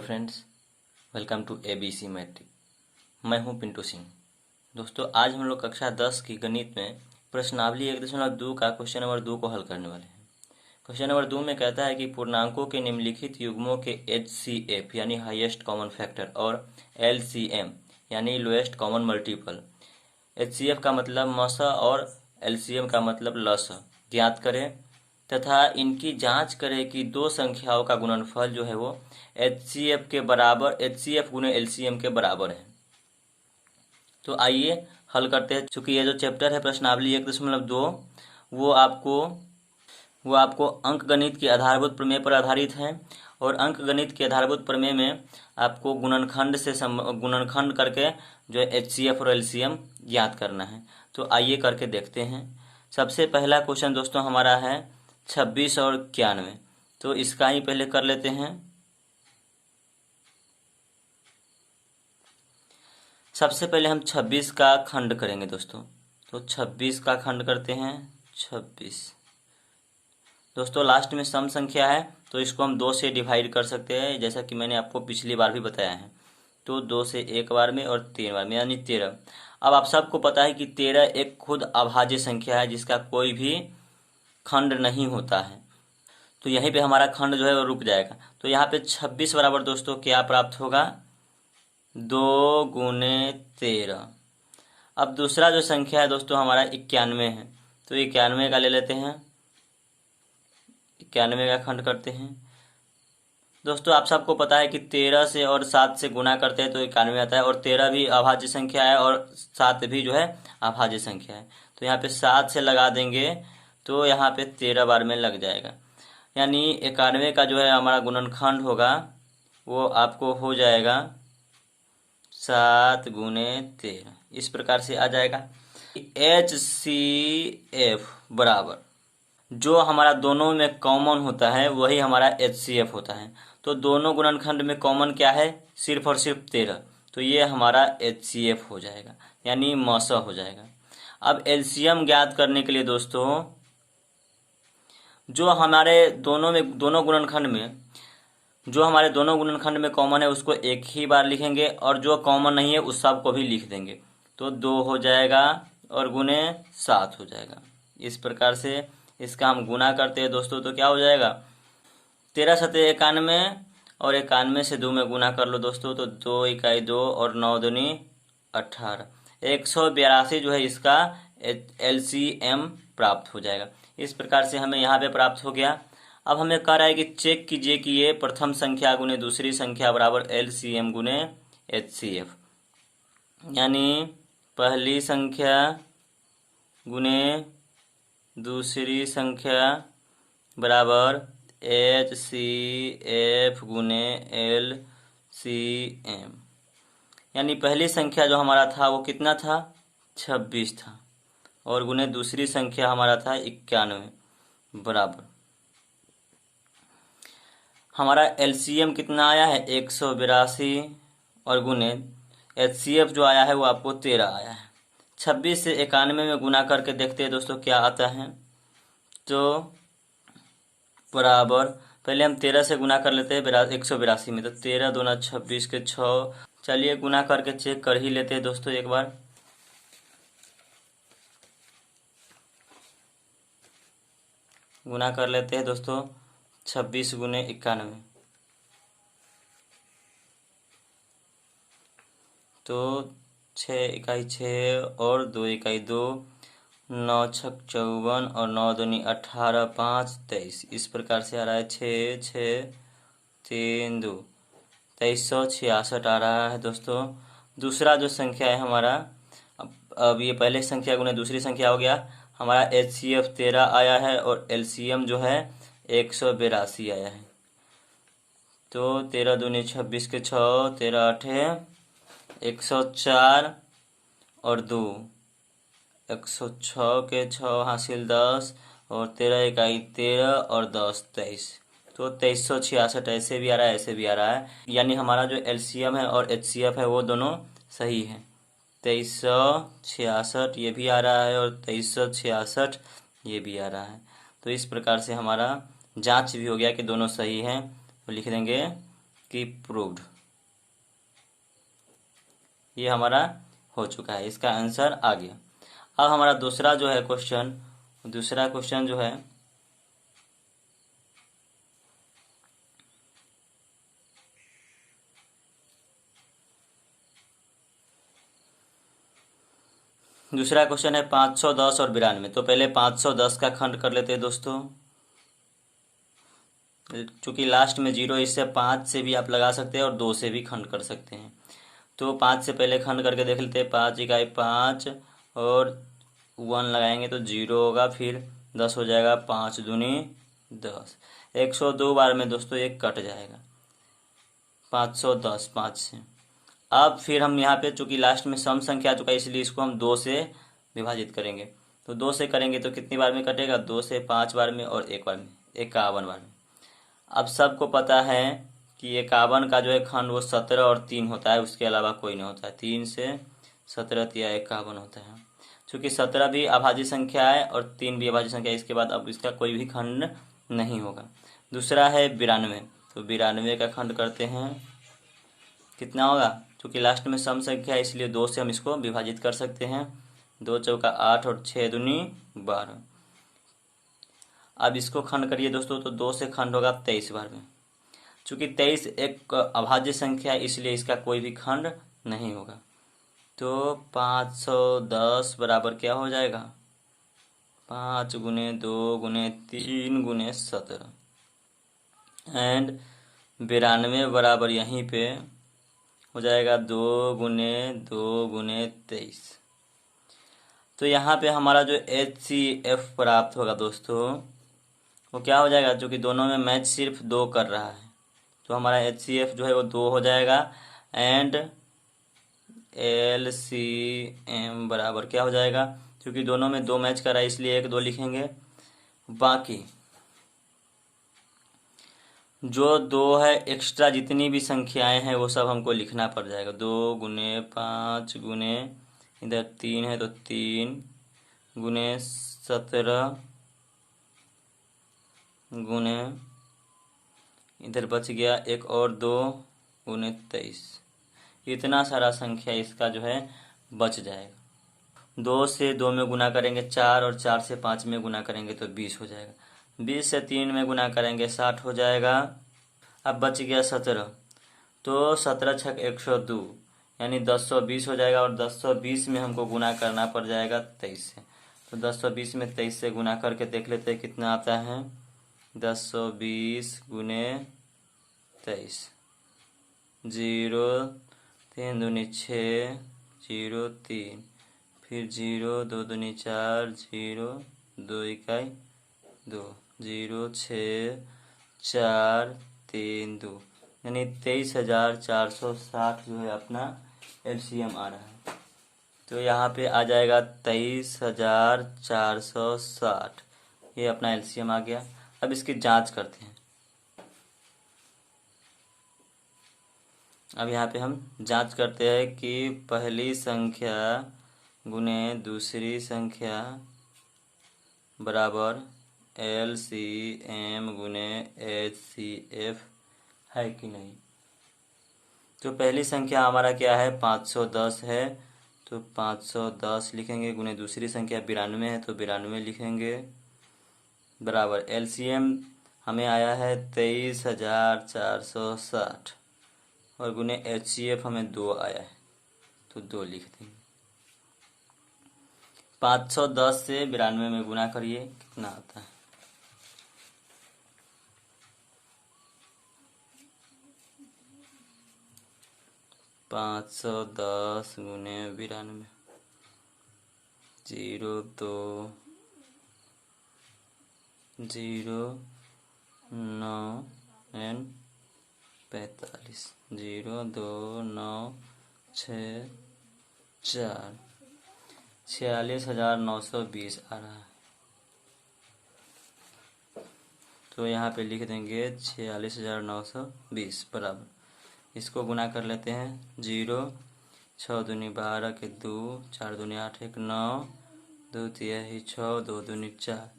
Friends, welcome to ABC matric. मैं हूं पिंटू सिंह। दोस्तों, आज हम लोग कक्षा 10 की गणित में प्रश्नावली 1.2 का क्वेश्चन नंबर 2 को हल करने वाले हैं। क्वेश्चन नंबर 2 में कहता है कि पूर्णांकों के निम्नलिखित युग्मों के HCF यानी हाईएस्ट कॉमन फैक्टर और LCM यानी लोएस्ट कॉमन मल्टीपल। HCF का मतलब मसा और LCM का मतलब लसा ज्ञात करें तथा इनकी जांच करें कि दो संख्याओं का गुणनफल जो है वो HCF के बराबर HCF गुने LCM के बराबर है। तो आइए हल करते हैं। चूंकि ये जो चैप्टर है प्रश्नावली 1.2 वो आपको अंकगणित के आधारभूत प्रमेय पर आधारित है और अंकगणित के आधारभूत प्रमेय में आपको गुणनखंड करके जो है HCF और LCM ज्ञात करना है। तो आइए करके देखते हैं। सबसे पहला क्वेश्चन दोस्तों हमारा है 26 और 91। तो इसका ही पहले कर लेते हैं। सबसे पहले हम 26 का खंड करेंगे दोस्तों। तो 26 का खंड करते हैं। 26 दोस्तों लास्ट में सम संख्या है तो इसको हम 2 से डिवाइड कर सकते हैं, जैसा कि मैंने आपको पिछली बार भी बताया है। तो 2 से एक बार में और 3 बार में यानी 13। अब आप सबको पता है कि 13 एक खुद अभाज्य संख्या है जिसका कोई भी खंड नहीं होता है। तो यहीं पे हमारा खंड जो है वो रुक जाएगा। तो यहाँ पे 26 बराबर दोस्तों क्या प्राप्त होगा? 2 गुने 13। अब दूसरा जो संख्या है दोस्तों हमारा 91 है। तो 91 का ले लेते हैं। 91 का खंड करते हैं। दोस्तों आप सबको पता है कि 13 से और 7 से गुना करते हैं तो 91 आता है और 13 भी अभाज्य संख्या है और 7 भी जो है अभाज्य संख्या है। तो यहाँ पे 7 से लगा देंगे तो यहाँ पे 13 बार में लग जाएगा। यानी 91 का जो है हमारा गुणनखंड होगा वो आपको हो जाएगा 7 गुने 13। इस प्रकार से आ जाएगा। HCF बराबर जो हमारा दोनों में कॉमन होता है वही हमारा HCF होता है। तो दोनों गुणनखंड में कॉमन क्या है? सिर्फ और सिर्फ 13। तो ये हमारा HCF हो जाएगा यानी मौसा हो जाएगा। अब LCM ज्ञात करने के लिए दोस्तों जो हमारे दोनों गुणनखंड में कॉमन है उसको एक ही बार लिखेंगे और जो कॉमन नहीं है उस सब को भी लिख देंगे। तो 2 हो जाएगा और गुने 7 हो जाएगा। इस प्रकार से इसका हम गुना करते हैं दोस्तों तो क्या हो जाएगा? 13 सते 91 और 91 से 2 में गुना कर लो दोस्तों तो 2 इकाई 2 और 9 दूनी 18। 182 जो है इसका LCM प्राप्त हो जाएगा। इस प्रकार से हमें यहाँ पे प्राप्त हो गया। अब हमें कह रहा है कि चेक कीजिए कि ये प्रथम संख्या गुने दूसरी संख्या बराबर LCM गुने HCF, यानी पहली संख्या गुने दूसरी संख्या बराबर HCF गुने LCM। यानी पहली संख्या जो हमारा था वो कितना था? 26 था और गुने दूसरी संख्या हमारा था 91 बराबर हमारा LCM कितना आया है? 182 और गुने HCF जो आया है वो आपको 13 आया है। 26 से 91 में गुना करके देखते हैं दोस्तों क्या आता है। तो बराबर पहले हम 13 से गुना कर लेते हैं 182 में। तो 13 दूना 26 के 6। चलिए गुना करके चेक कर ही लेते हैं दोस्तों एक बार। गुना कर लेते हैं दोस्तों 26 गुने 91। तो 6 इकाई 6 और 2 इकाई 2, 9 छक 54 और 9 दूनी 18, 5 23। इस प्रकार से आ रहा है 6 6 3 2 2366 आ रहा है दोस्तों। दूसरा जो संख्या है हमारा अब ये पहले संख्या गुने दूसरी संख्या हो गया। हमारा HCF 13 आया है और LCM जो है 182 आया है। तो 13 दूनी 26 के 6, 13 8 104 और 2, 106 के 6 हासिल 10 और 13 इकाई 13 और 10 23। तो 2366 ऐसे भी आ रहा है ऐसे भी आ रहा है। यानी हमारा जो LCM है और HCF है वो दोनों सही है। 2366 ये भी आ रहा है और 2366 ये भी आ रहा है। तो इस प्रकार से हमारा जांच भी हो गया कि दोनों सही हैं। तो लिख देंगे कि प्रूव्ड। ये हमारा हो चुका है, इसका आंसर आ गया। अब हमारा दूसरा जो है क्वेश्चन, दूसरा क्वेश्चन जो है दूसरा क्वेश्चन है 510 और 92। तो पहले 510 का खंड कर लेते हैं दोस्तों। चूंकि लास्ट में 0, इससे 5 से भी आप लगा सकते हैं और 2 से भी खंड कर सकते हैं। तो 5 से पहले खंड करके देख लेते हैं। 5 इकाई 5 और 1 लगाएंगे तो 0 होगा, फिर 10 हो जाएगा, 5 दूनी 10। 102 बार में दोस्तों ये कट जाएगा 510 5 से। अब फिर हम यहाँ पे चूंकि लास्ट में सम संख्या आ चुका है, इसलिए इसको हम 2 से विभाजित करेंगे। तो 2 से करेंगे तो कितनी बार में कटेगा? 2 से 5 बार में और 1 बार में, 51 बार में। अब सबको पता है कि 51 का जो है खंड वो 17 और 3 होता है, उसके अलावा कोई नहीं होता है। 3 से 17 या 51 होता है। चूँकि 17 भी अभाज्य संख्या है और 3 भी अभाज्य संख्या है, इसके बाद अब इसका कोई भी खंड नहीं होगा। दूसरा है 92। तो 92 का खंड करते हैं, कितना होगा? चूँकि लास्ट में सम संख्या है इसलिए 2 से हम इसको विभाजित कर सकते हैं। 2 चौका 8 और 6 दूनी 12। अब इसको खंड करिए दोस्तों, तो 2 से खंड होगा 23 बार में। चूँकि 23 एक अभाज्य संख्या है इसलिए इसका कोई भी खंड नहीं होगा। तो 510 बराबर क्या हो जाएगा? 5 गुने 2 गुने 3 गुने 17 एंड 92 बराबर यहीं पे हो जाएगा 2 गुने 2 गुने 23। तो यहाँ पे हमारा जो HCF प्राप्त होगा दोस्तों वो क्या हो जाएगा? जो कि दोनों में मैच सिर्फ 2 कर रहा है, तो हमारा HCF जो है वो 2 हो जाएगा। एंड LCM बराबर क्या हो जाएगा? क्योंकि दोनों में 2 मैच कर रहा है इसलिए 1 2 लिखेंगे। बाकी जो 2 है एक्स्ट्रा जितनी भी संख्याएं हैं वो सब हमको लिखना पड़ जाएगा। 2 गुने 5 गुने, इधर 3 है तो 3 गुने 17 गुने, इधर बच गया 1 और 2 गुने 23। इतना सारा संख्या इसका जो है बच जाएगा। 2 से 2 में गुना करेंगे 4 और 4 से 5 में गुना करेंगे तो 20 हो जाएगा। 20 से 3 में गुना करेंगे 60 हो जाएगा। अब बच गया 17, तो 17 छक 102 यानी 1020 हो जाएगा। और 1020 में हमको गुना करना पड़ जाएगा 23 से। तो 1020 में 23 से गुना करके देख लेते हैं कितना आता है। 1020 गुने 23, 0 3 दूनी 6 0 3, फिर 0 2 दूनी 4 0 2 इकाई 2 0 6 4 3 2 यानी 23,460 जो है अपना LCM आ रहा है। तो यहाँ पे आ जाएगा 23,460, ये अपना LCM आ गया। अब इसकी जांच करते हैं। अब यहाँ पे हम जांच करते हैं कि पहली संख्या गुने दूसरी संख्या बराबर LCM गुने HCF है कि नहीं। तो पहली संख्या हमारा क्या है? 510 है, तो 510 लिखेंगे। गुने दूसरी संख्या 92 है तो 92 लिखेंगे, बराबर LCM हमें आया है 23,460 और गुने HCF हमें 2 आया है तो 2 लिख देंगे। 510 से 92 में गुना करिए, कितना आता है? 510 गुने 92, 0 2 0 9 एंड 45, 0 2 9 6 4, 46,920 आ रहा है। तो यहाँ पे लिख देंगे 46,920 बराबर, इसको गुना कर लेते हैं। 0 6 दूनी 12 के 2, 4 दूनी 8 1 9, 2 तिहाई 6, 2 दूनी 4,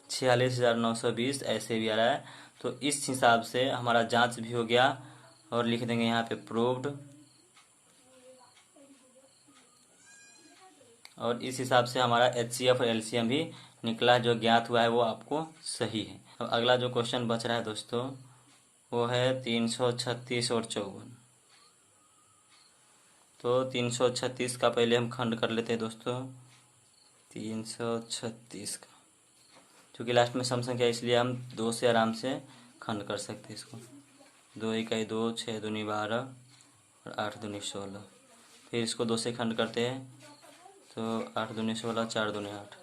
46,920 ऐसे भी आ रहा है। तो इस हिसाब से हमारा जांच भी हो गया और लिख देंगे यहाँ पे प्रूव्ड। और इस हिसाब से हमारा HCF और LCM भी निकला, जो ज्ञात हुआ है वो आपको सही है। अब अगला जो क्वेश्चन बच रहा है दोस्तों वो है 336 और 54। तो 336 का पहले हम खंड कर लेते हैं दोस्तों। 336 का, क्योंकि लास्ट में सम संख्या इसलिए हम 2 से आराम से खंड कर सकते हैं इसको। 2 इकाई 2, 6 दूनी 12 और 8 दूनी 16। फिर इसको 2 से खंड करते हैं तो 8 दूनी 16, 4 दूनी 8।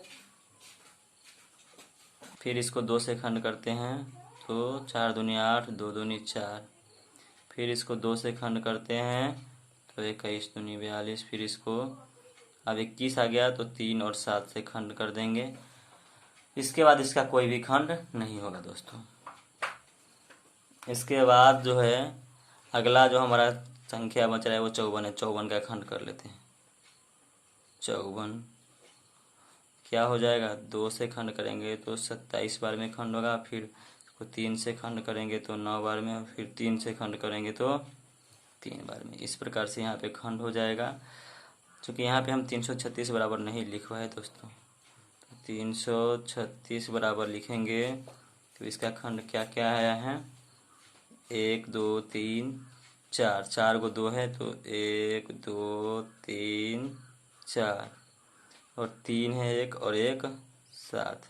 फिर इसको 2 से खंड करते हैं तो 4 दूनी 8, 2 दूनी 4। फिर इसको 2 से खंड करते हैं तो 21 दूनी 42। फिर इसको अब 21 आ गया तो 3 और 7 से खंड कर देंगे। इसके बाद इसका कोई भी खंड नहीं होगा दोस्तों। इसके बाद जो है अगला जो हमारा संख्या बच रहा है वो 54 है। 54 का खंड कर लेते हैं। 54 क्या हो जाएगा, 2 से खंड करेंगे तो 27 बार में खंड होगा। फिर इसको 3 से खंड करेंगे तो 9 बार में, फिर 3 से खंड करेंगे तो 3 बार में। इस प्रकार से यहाँ पे खंड हो जाएगा। चूँकि यहाँ पे हम 336 बराबर नहीं लिखवाए दोस्तों, तो 336 बराबर लिखेंगे तो इसका खंड क्या क्या आया है, 1 2 3 4, 4 को 2 है तो 1 2 3 4, और 3 है 1 और 1 7।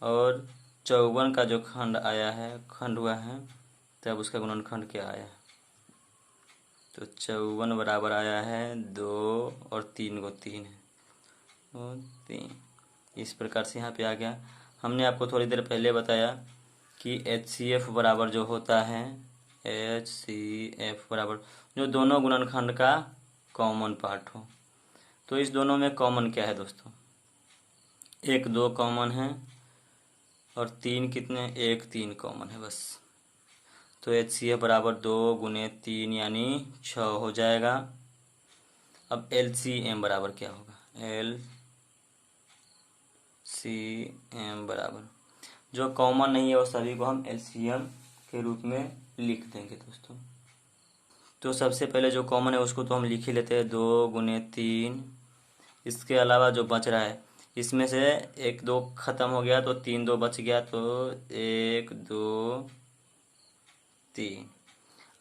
और 54 का जो खंड आया है, खंड हुआ है, तब उसका गुणनखंड क्या आया, तो 54 बराबर आया है 2 और 3 को 3 है और 3। इस प्रकार से यहाँ पे आ गया। हमने आपको थोड़ी देर पहले बताया कि HCF बराबर जो होता है, HCF बराबर जो दोनों गुणनखंड का कॉमन पार्ट हो। तो इस दोनों में कॉमन क्या है दोस्तों, 1 2 कॉमन है और 3 कितने, 1 3 कॉमन है बस। तो HCF बराबर 2 गुने 3 यानी 6 हो जाएगा। अब LCM बराबर क्या होगा, LCM बराबर जो कॉमन नहीं है वो सभी को हम LCM के रूप में लिख देंगे दोस्तों। तो सबसे पहले जो कॉमन है उसको तो हम लिख ही लेते हैं, 2 गुने 3। इसके अलावा जो बच रहा है इसमें से 1 2 खत्म हो गया तो 3 2 बच गया, तो 1 2 3।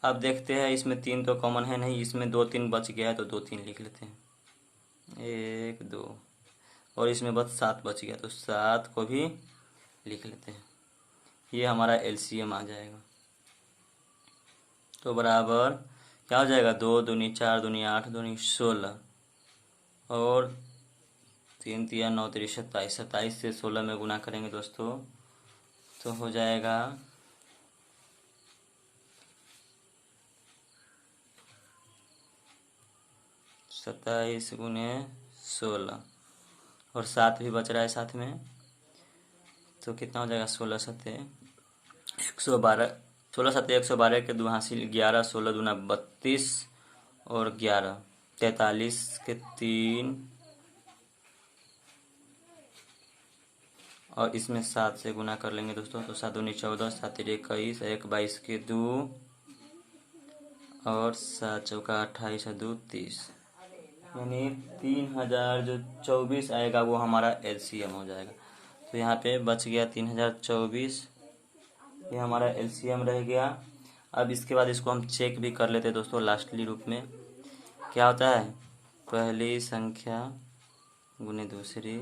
अब देखते हैं इसमें 3 तो कॉमन है नहीं, इसमें 2 3 बच गया है तो 2 3 लिख लेते हैं, 1 2। और इसमें बस 7 बच गया तो 7 को भी लिख लेते हैं। ये हमारा LCM आ जाएगा। तो बराबर क्या हो जाएगा, 2 दूनी 4 दूनी 8 दूनी 16 और 3 3 9 3 27। 27 से 16 में गुना करेंगे दोस्तों तो हो जाएगा 27 गुने 16 और 7 भी बच रहा है साथ में, तो कितना हो जाएगा, 16 सत्ते 112, 16 सत्ते 112 के 2 हासिल 11, 16 दूना 32 और 11 43 के 3 और इसमें 7 से गुना कर लेंगे दोस्तों तो 7 दूनी 14, 7 21, 1 22 के 2 और 7 चौका 28 है 2 30, यानी 3024 आएगा, वो हमारा LCM हो जाएगा। तो यहाँ पे बच गया 3024, ये हमारा LCM रह गया। अब इसके बाद इसको हम चेक भी कर लेते हैं दोस्तों लास्टली रूप में। क्या होता है, पहली संख्या गुने दूसरी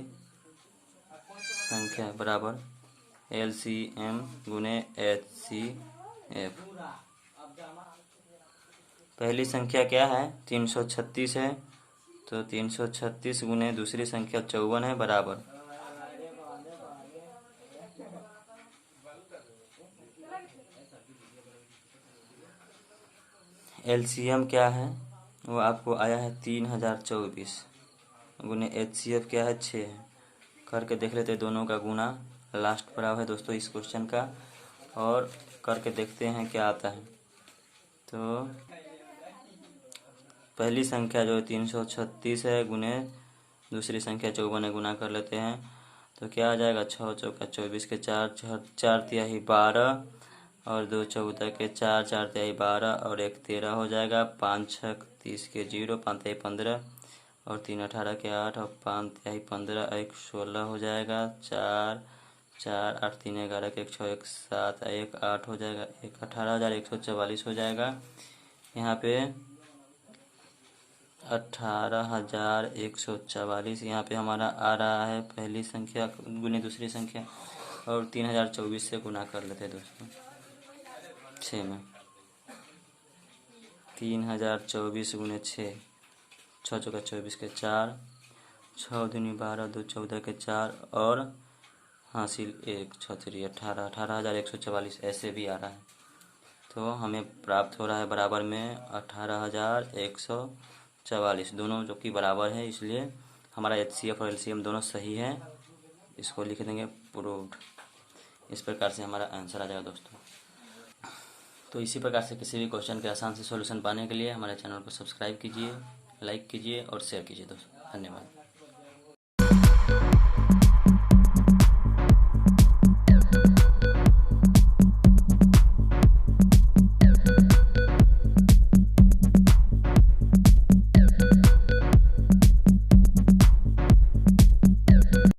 संख्या बराबर LCM गुने HCF। पहली संख्या क्या है, 336 है, तो 336 गुने दूसरी संख्या 54 है बराबर LCM क्या है, वो आपको आया है 3024 गुने HCF क्या है 6 है। करके देख लेते हैं दोनों का गुना, लास्ट बराबर है दोस्तों इस क्वेश्चन का, और करके देखते हैं क्या आता है। तो पहली संख्या जो 336 है गुने दूसरी संख्या 54 है, गुना कर लेते हैं तो क्या आ जाएगा, 6 चौका 24 के 4 4 4 तिहाई 12 और 2 14 के 4, 4 तिहाई 12 और 1 13 हो जाएगा। 5 6 30 के 0, 5 तिहाई 15 और 3 18 के 8 और 5 तिहाई 15, 1 16 हो जाएगा। 4 4 8 3 11 के 1 6 1 7 1 8 हो जाएगा। 1 18,144 हो जाएगा। यहाँ पे 18,144 यहाँ पे हमारा आ रहा है पहली संख्या गुने दूसरी संख्या, और 3,024 से गुना कर लेते हैं दोस्तों 6 में। 3,024 गुने 6, 6 चौका 24 के 4, 6 दूनी 12, 2 14 के 4 और हासिल 1 6 3 18, 18,144 ऐसे भी आ रहा है। तो हमें प्राप्त हो रहा है बराबर में 18,144, दोनों जो कि बराबर है, इसलिए हमारा HCF और LCM दोनों सही है। इसको लिख देंगे प्रूव्ड। इस प्रकार से हमारा आंसर आ जाएगा दोस्तों। तो इसी प्रकार से किसी भी क्वेश्चन के आसान से सॉल्यूशन पाने के लिए हमारे चैनल को सब्सक्राइब कीजिए, लाइक कीजिए और शेयर कीजिए दोस्तों। धन्यवाद।